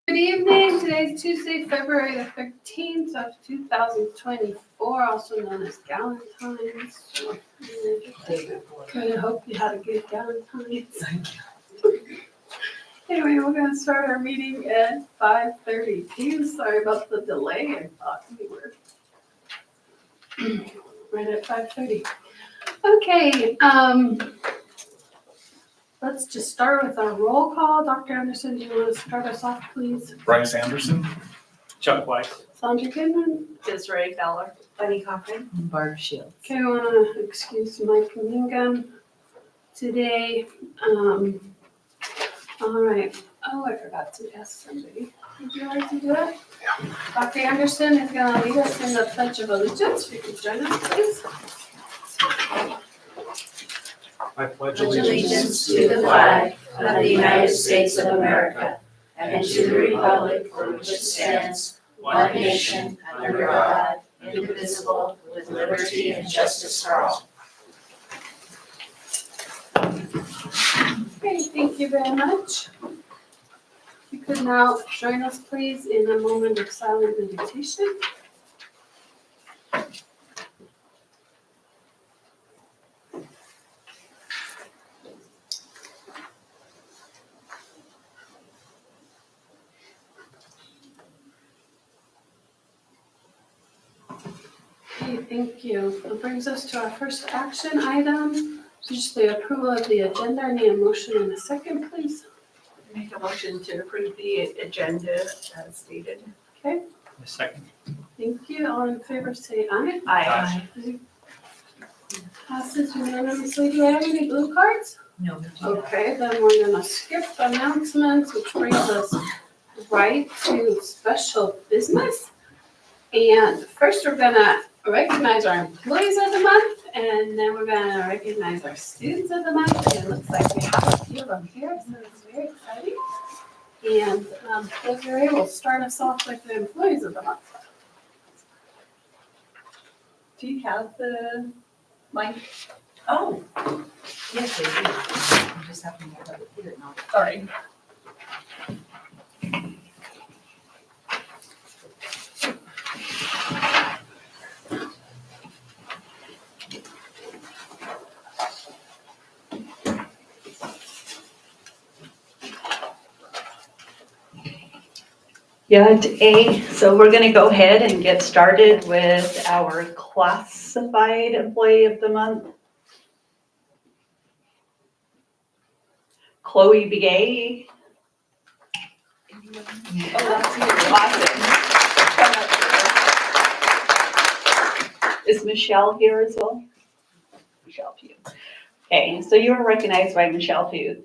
Good evening. Today's Tuesday, February the 13th of 2024, also known as Galentine's. So, I hope you had a good Galentine's. Anyway, we're going to start our meeting at 5:32. Sorry about the delay. I thought we were right at 5:30. Okay, let's just start with our roll call. Dr. Anderson, do you want to start us off, please? Bryce Anderson. Chuck Weiss. Sandra Goodman. Desiree Feller. Bunny Cochran. Barb Shields. Okay, I want to excuse Mike Mingham today. All right. Oh, I forgot to ask somebody. Would you like to do it? Yeah. Dr. Anderson is going to lead us in the Pledge of Allegiance. If you could join us, please. I pledge Allegiance to the flag of the United States of America and to the republic for which it stands, one nation, under God, indivisible, with liberty and justice for all. Okay, thank you very much. You could now join us, please, in a moment of silent meditation. Okay, thank you. That brings us to our first action item, which is the approval of the agenda. I need a motion in a second, please. Make a motion to approve the agenda as stated. Okay, A second. thank you. All in favor, say aye. Aye. Passes unanimously. Do I have any blue cards? No, Okay, then we're gonna skip announcements, which brings us right to special business. And first, we're gonna recognize our employees of the month, and then we're gonna recognize our students of the month. And it looks like we have a few of them here, so it's very exciting. And Desiree will start us off with the employees of the month. Do you have the mic? Oh, yes, they do. I just have to know how to put it on. Sorry. Unit A, so we're going to go ahead and get started with our classified employee of the month. Chloe Begay. Oh, that's you. Awesome. Is Michelle here as well? Michelle Pugh. Okay, so you are recognized by Michelle Pugh.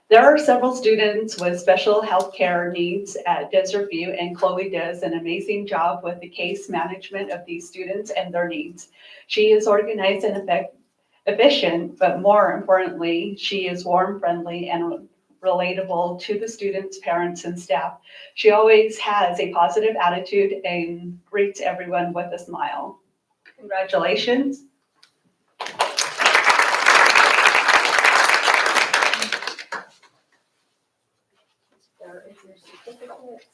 There are several students with special health care needs at Desert View, and Chloe does an amazing job with the case management of these students and their needs. She is organized and efficient, but more importantly, she is warm, friendly, and relatable to the students, parents, and staff. She always has a positive attitude and greets everyone with a smile. Congratulations. There is your certificate.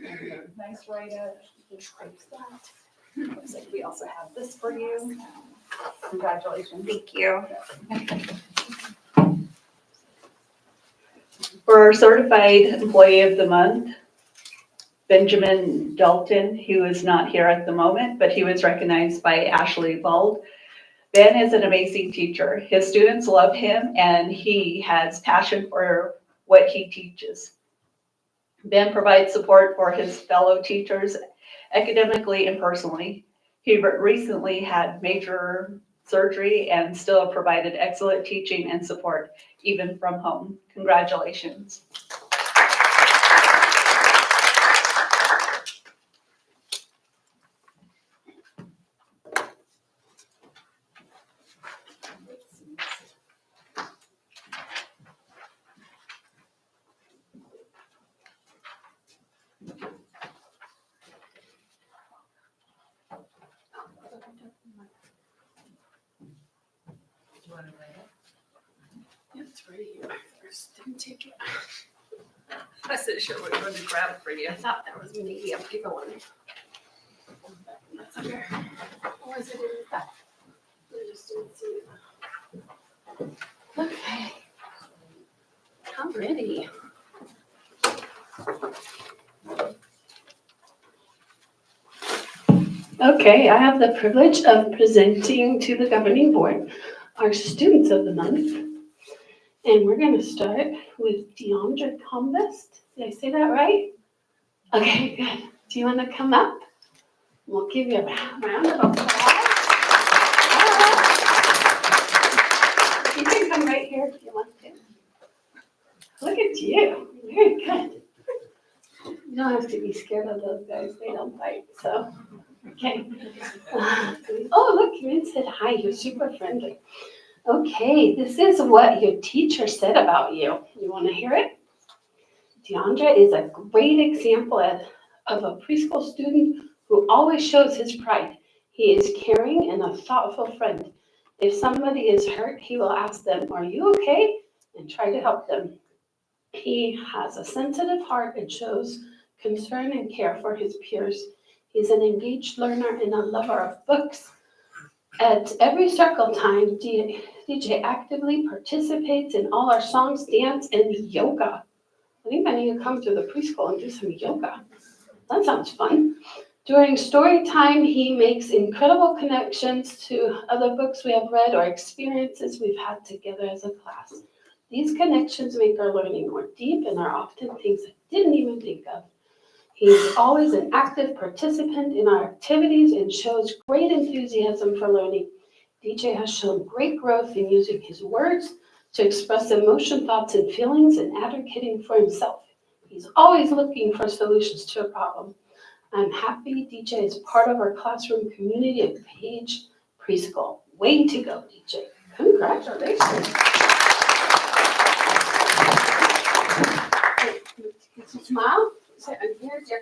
And your nice write-up. You can trace that. Looks like we also have this for you. Congratulations. Thank you. For our certified employee of the month, Benjamin Dalton, who is not here at the moment, but he was recognized by Ashley Bald. Ben is an amazing teacher. His students love him, and he has passion for what he teaches. Ben provides support for his fellow teachers academically and personally. He recently had major surgery and still provided excellent teaching and support, even from home. Congratulations. Do you want to write it? It's right here first. Didn't take it. I said, sure, we're going to grab it for you. I thought there was maybe a bigger one. That's under. Or is it in the back? I just didn't see it. Okay. I'm ready. Okay, I have the privilege of presenting to the governing board our students of the month. And we're going to start with Deandra Combest. Did I say that right? Okay, good. Do you want to come up? We'll give you a round of applause. You can come right here if you want to. Look at you. Very good. You don't have to be scared of those guys. They don't bite, so. Okay. Oh, look, Min said hi. You're super friendly. Okay, this is what your teacher said about you. You want to hear it? Deandra is a great example of a preschool student who always shows his pride. He is caring and a thoughtful friend. If somebody is hurt, he will ask them, "Are you okay?" and try to help them. He has a sensitive heart and shows concern and care for his peers. He's an engaged learner and a lover of books. At every circle time, DJ actively participates in all our songs, dance, and yoga. I think I need to come to the preschool and do some yoga. That sounds fun. During story time, he makes incredible connections to other books we have read or experiences we've had together as a class. These connections make our learning more deep and are often things I didn't even think of. He's always an active participant in our activities and shows great enthusiasm for learning. DJ has shown great growth in using his words to express emotion, thoughts, and feelings and advocating for himself. He's always looking for solutions to a problem. I'm happy DJ is part of our classroom community at Page Preschool. Way to go, DJ. Congratulations. Can you smile? So, and here's your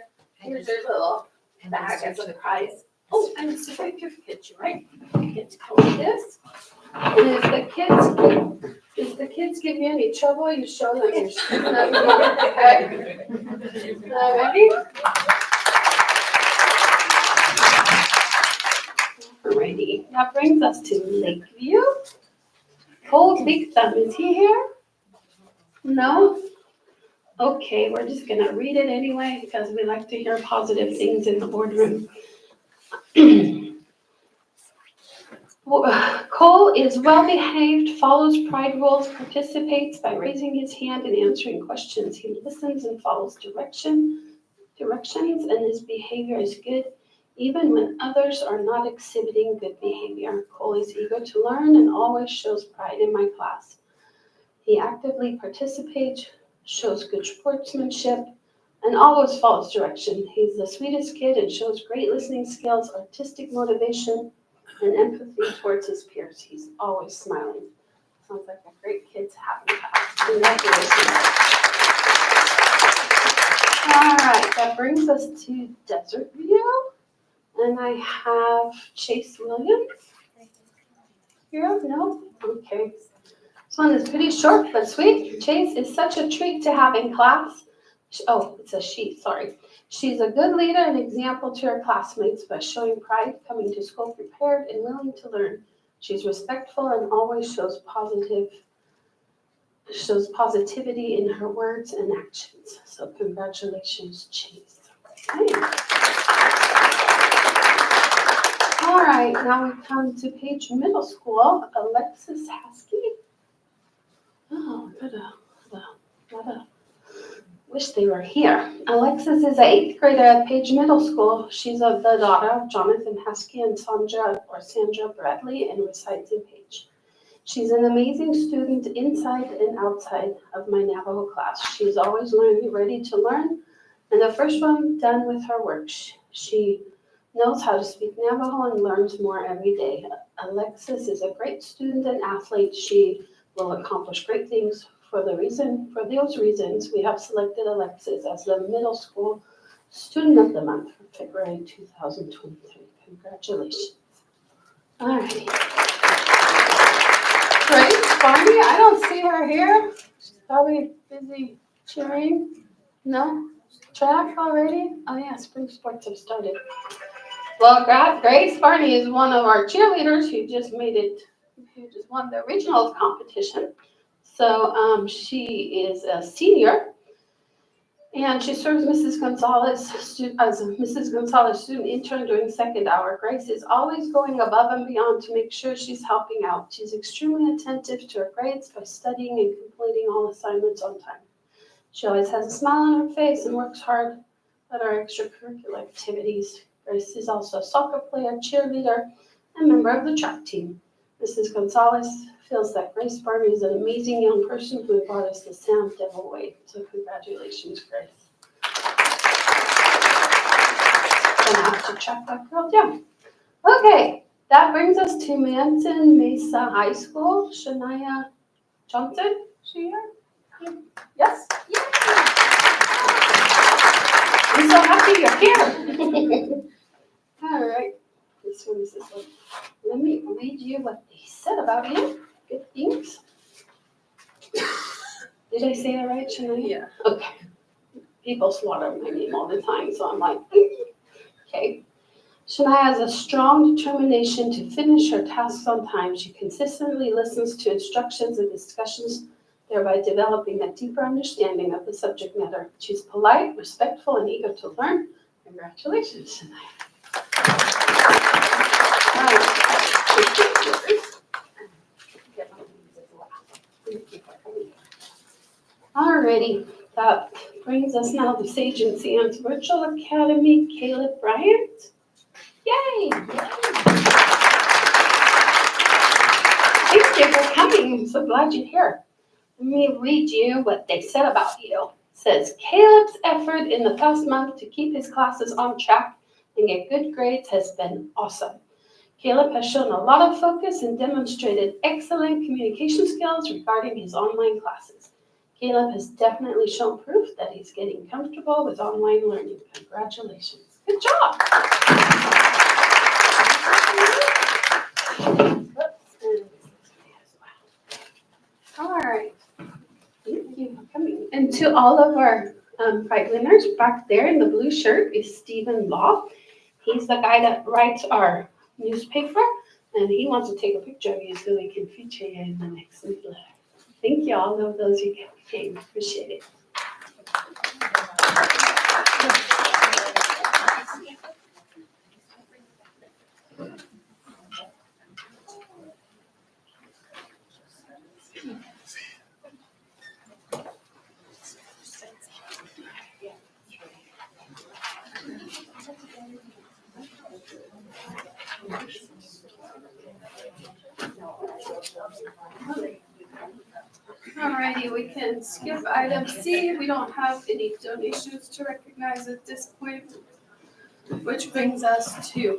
little bag as a prize. Oh, and it's a certificate, you right? Get to come with this. And if the kids give you any trouble, you show them your student of the month, okay? Ready? Alrighty, that brings us to Lakeview. Cole Big Thumb, is he here? No? Okay, we're just gonna read it anyway because we like to hear positive things in the boardroom. Cole is well behaved, follows pride rules, participates by raising his hand and answering questions. He listens and follows directions, and his behavior is good, even when others are not exhibiting good behavior. Cole is eager to learn and always shows pride in my class. He actively participates, shows good sportsmanship, and always follows direction. He's the sweetest kid and shows great listening skills, artistic motivation, and empathy towards his peers. He's always smiling. Sounds like a great kid to have in class. Congratulations. All right, that brings us to Desert View. And I have Chase Williams. Here? No? Okay. This one is pretty short but sweet. Chase is such a treat to have in class. Oh, it's a she, sorry. She's a good leader and example to her classmates by showing pride, coming to school prepared and willing to learn. She's respectful and always shows positivity in her words and actions. So congratulations, Chase. Okay. All right, now we come to Page Middle School, Alexis Haskey. Oh, wish they were here. Alexis is an 8th grader at Page Middle School. She's the daughter of Jonathan Haskey and Sandra Bradley and resides in Page. She's an amazing student inside and outside of my Navajo class. She's always ready to learn, and the first one done with her work. She knows how to speak Navajo and learns more every day. Alexis is a great student and athlete. She will accomplish great things. For those reasons, we have selected Alexis as the Middle School Student of the Month for February 2023. Congratulations. All right. Grace Barney, I don't see her here. She's probably busy cheering. No? Track already? Oh yeah, spring sports have started. Well, Grace Barney is one of our cheerleaders who just won the regional competition. So she is a senior and she serves Mrs. Gonzalez as a Mrs. Gonzalez student intern during second hour. Grace is always going above and beyond to make sure she's helping out. She's extremely attentive to her grades by studying and completing all assignments on time. She always has a smile on her face and works hard at our extracurricular activities. Grace is also a soccer player, cheerleader, and member of the track team. Mrs. Gonzalez feels that Grace Barney is an amazing young person who brought us the Sam Devil way. So congratulations, Grace. Gonna have to track that girl down. Okay, that brings us to Manson Mesa High School. Shania Johnson, is she here? Yes? I'm so happy you're here. All right, this one is this one. Let me read you what they said about you. Good things. Did I say that right, Shania? Yeah. Okay. People slaughter my name all the time, so I'm like, okay. Shania has a strong determination to finish her tasks on time. She consistently listens to instructions and discussions, thereby developing a deeper understanding of the subject matter. She's polite, respectful, and eager to learn. Congratulations, Shania. All right. Alrighty, that brings us now to Sage and Sam's Virtual Academy, Caleb Bryant. Yay! Thank you for coming. I'm so glad you're here. Let me read you what they said about you. It says, Caleb's effort in the past month to keep his classes on track and get good grades has been awesome. Caleb has shown a lot of focus and demonstrated excellent communication skills regarding his online classes. Caleb has definitely shown proof that he's getting comfortable with online learning. Congratulations. Good job. All right. Thank you for coming. And to all of our prize winners, back there in the blue shirt is Stephen Law. He's the guy that writes our newspaper, and he wants to take a picture of you so we can feature you in the next newsletter. Thank you, all of those who came. Appreciate it. Alrighty, we can skip item C. We don't have any donations to recognize at this point, which brings us to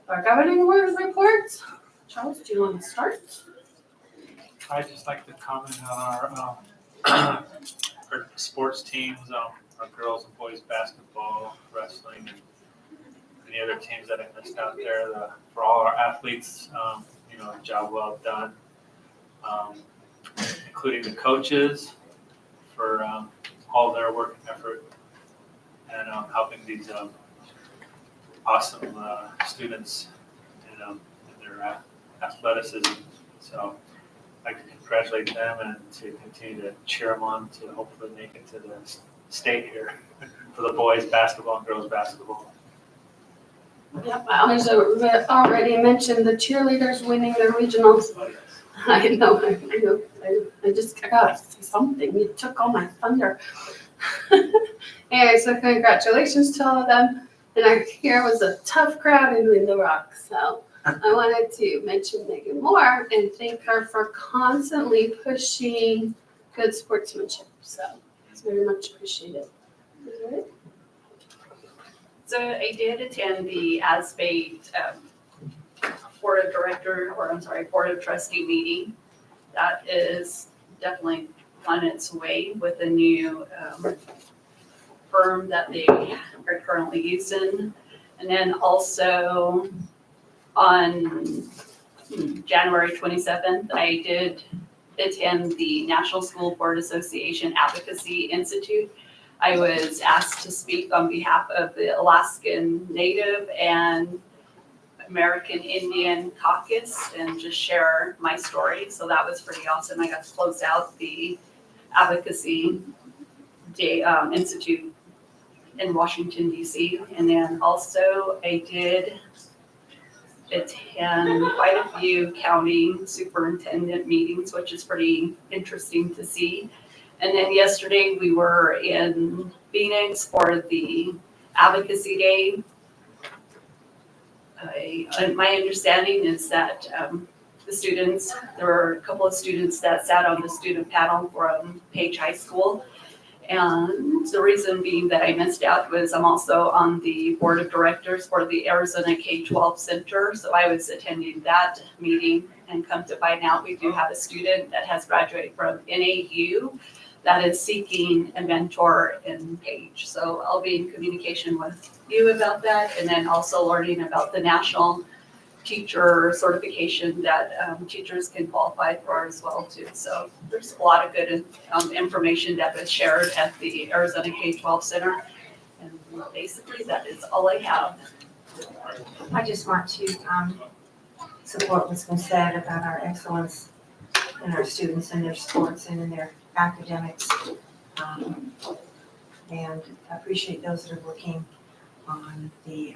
our governing board reports. Charles, do you want to start? I'd just like to comment on our sports teams, our girls and boys basketball, wrestling, and any other teams that I missed out there. For all our athletes, a job well done. Including the coaches for all their work and effort and helping these awesome students in their athleticism. So I'd like to congratulate them and to continue to cheer them on to hopefully make it to the state here for the boys basketball and girls basketball. Yep, others already mentioned the cheerleaders winning their regionals. I know. I just gotta say something. You took all my thunder. Anyway, so congratulations to all of them. And I hear it was a tough crowd in Window Rock. So I wanted to mention Megan Moore and thank her for constantly pushing good sportsmanship. So it's very much appreciated. So I did attend the ASBATE Board of Trustee meeting. That is definitely on its way with a new firm that they are currently using. And then also on January 27th, I did attend the National School Board Association Advocacy Institute. I was asked to speak on behalf of the Alaskan Native and American Indian Caucus and just share my story. So that was pretty awesome. I got to close out the Advocacy Day Institute in Washington, D.C. And then also I did attend quite a few county superintendent meetings, which is pretty interesting to see. And then yesterday we were in Phoenix for the Advocacy Day. My understanding is that the students, there were a couple of students that sat on the student panel from Page High School. And the reason being that I missed out was I'm also on the board of directors for the Arizona K-12 Center. So I was attending that meeting, and come to find out we do have a student that has graduated from NAU that is seeking a mentor in Page. So I'll be in communication with you about that, and then also learning about the national teacher certification that teachers can qualify for as well too. So there's a lot of good information that was shared at the Arizona K-12 Center. And basically that is all I have. I just want to support what's been said about our excellence in our students and their sports and in their academics. And appreciate those that are working on the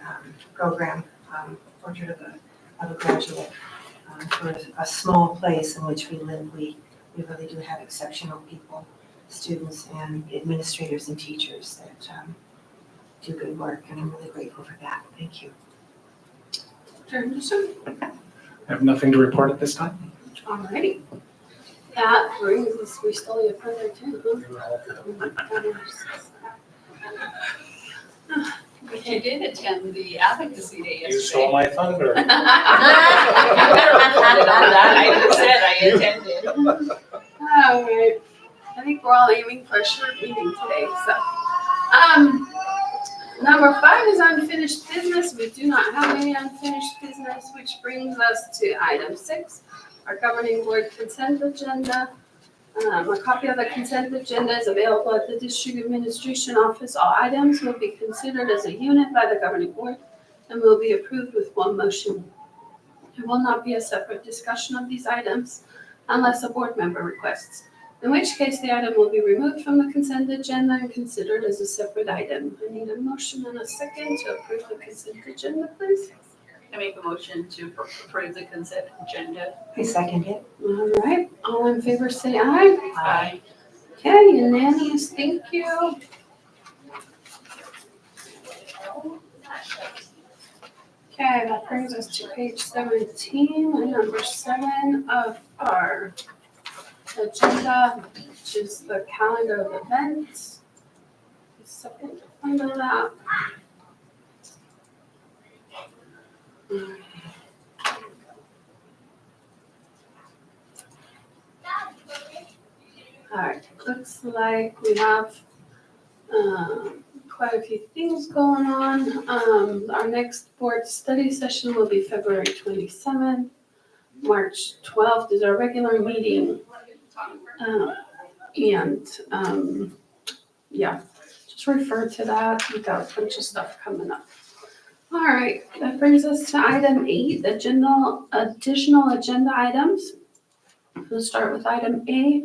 program, Portrait of a Graduate. For a small place in which we live, we really do have exceptional people, students and administrators and teachers that do good work, and I'm really grateful for that. Thank you. Dr. Anderson? I have nothing to report at this time. Alrighty. That brings us, we still have further too, huh? But you did attend the Advocacy Day yesterday. You stole my thunder. You better report it on that. I just said I attended. Alright, I think we're all aiming for a short meeting today, so. Number 5 is unfinished business. We do not have any unfinished business, which brings us to item 6, our governing board consent agenda. A copy of the consent agenda is available at the district administration office. All items will be considered as a unit by the governing board and will be approved with one motion. There will not be a separate discussion of these items unless a board member requests, in which case the item will be removed from the consent agenda and considered as a separate item. I need a motion and a second to approve the consent agenda, please. I make a motion to approve the consent agenda. I second it. All right, all in favor say aye. Aye. Okay, unanimous, thank you. Okay, that brings us to page 17 and number 7 of our agenda, which is the calendar of events. Second under that. All right, looks like we have quite a few things going on. Our next board study session will be February 27th. March 12th is our regular meeting. Yeah, just refer to that. We've got a bunch of stuff coming up. All right, that brings us to item 8, additional agenda items. We'll start with item A,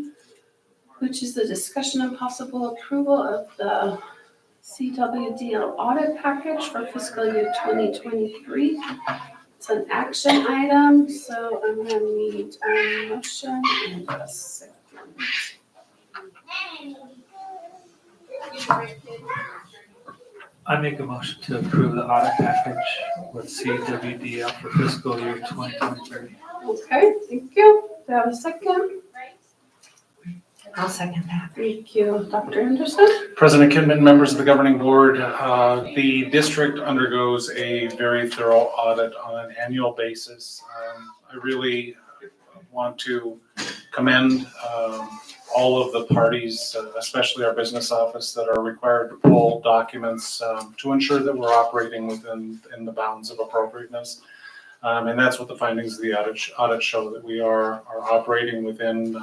which is the discussion and possible approval of the CWDL audit package for fiscal year 2023. It's an action item, so I'm gonna need a motion and a second. I make a motion to approve the audit package with CWDL for fiscal year 2023. Okay, thank you. Do I have a second? I'll second that. Thank you. Dr. Anderson? President Kidman, members of the governing board, the district undergoes a very thorough audit on an annual basis. I really want to commend all of the parties, especially our business office, that are required to pull documents to ensure that we're operating within the bounds of appropriateness. And that's what the findings of the audit show, that we are operating within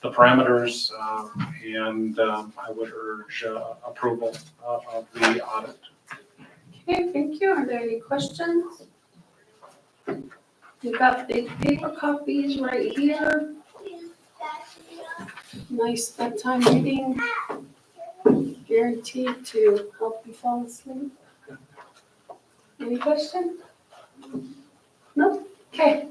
the parameters, and I would urge approval of the audit. Okay, thank you. Are there any questions? You've got the paper copies right here. Nice bedtime reading. Guaranteed to help you fall asleep. Any questions? No? Okay,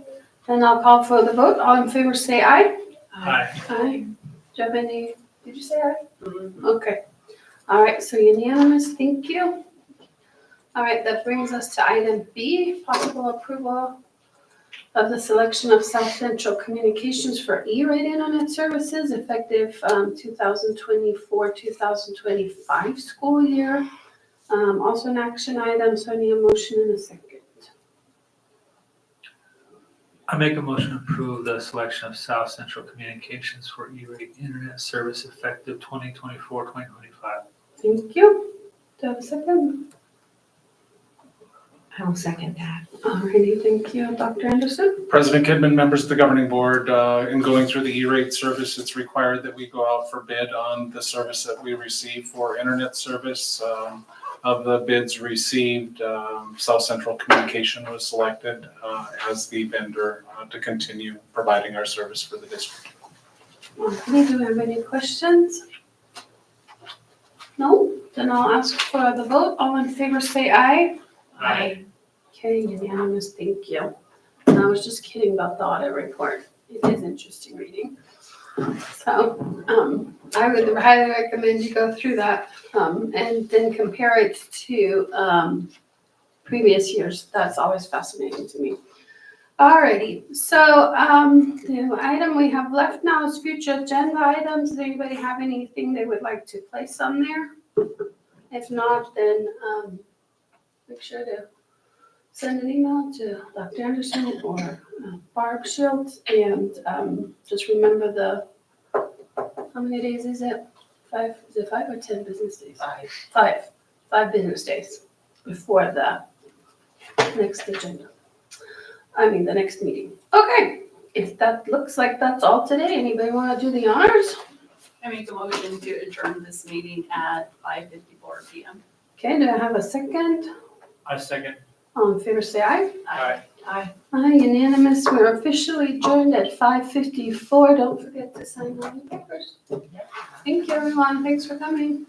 then I'll call for the vote. All in favor, say aye. Aye. Aye. Do you have any, did you say aye? Mhm. Okay. All right, so unanimous, thank you. All right, that brings us to item B, possible approval of the selection of South Central Communications for E-rate internet services effective 2024, 2025 school year. Also an action item, so I need a motion in a second. I make a motion to approve the selection of South Central Communications for E-rate internet service effective 2024, 2025. Thank you. Do I have a second? I will second that. Alrighty, thank you. Dr. Anderson? President Kidman, members of the governing board, in going through the E-rate service, it's required that we go out for bid on the service that we receive for internet service. Of the bids received, South Central Communication was selected as the vendor to continue providing our service for the district. Okay, do we have any questions? No? Then I'll ask for the vote. All in favor, say aye. Aye. Okay, unanimous, thank you. And I was just kidding about the audit report. It is interesting reading. So, I would highly recommend you go through that, and then compare it to, previous years. That's always fascinating to me. Alrighty, so, the item we have left now is future agenda items. Does anybody have anything they would like to place on there? If not, then, make sure to send an email to Dr. Anderson or Barb Shields, and just remember how many days is it? 5, is it 5 or 10 business days? 5 business days before the next agenda. The next meeting. Okay, if that looks like that's all today, anybody want to do the honors? I make a motion to adjourn this meeting at 5:54 PM. Okay, do I have a second? I second. All in favor, say aye. Aye. Aye, unanimous. We're officially adjourned at 5:54. Don't forget to sign all the papers. Thank you, everyone. Thanks for coming.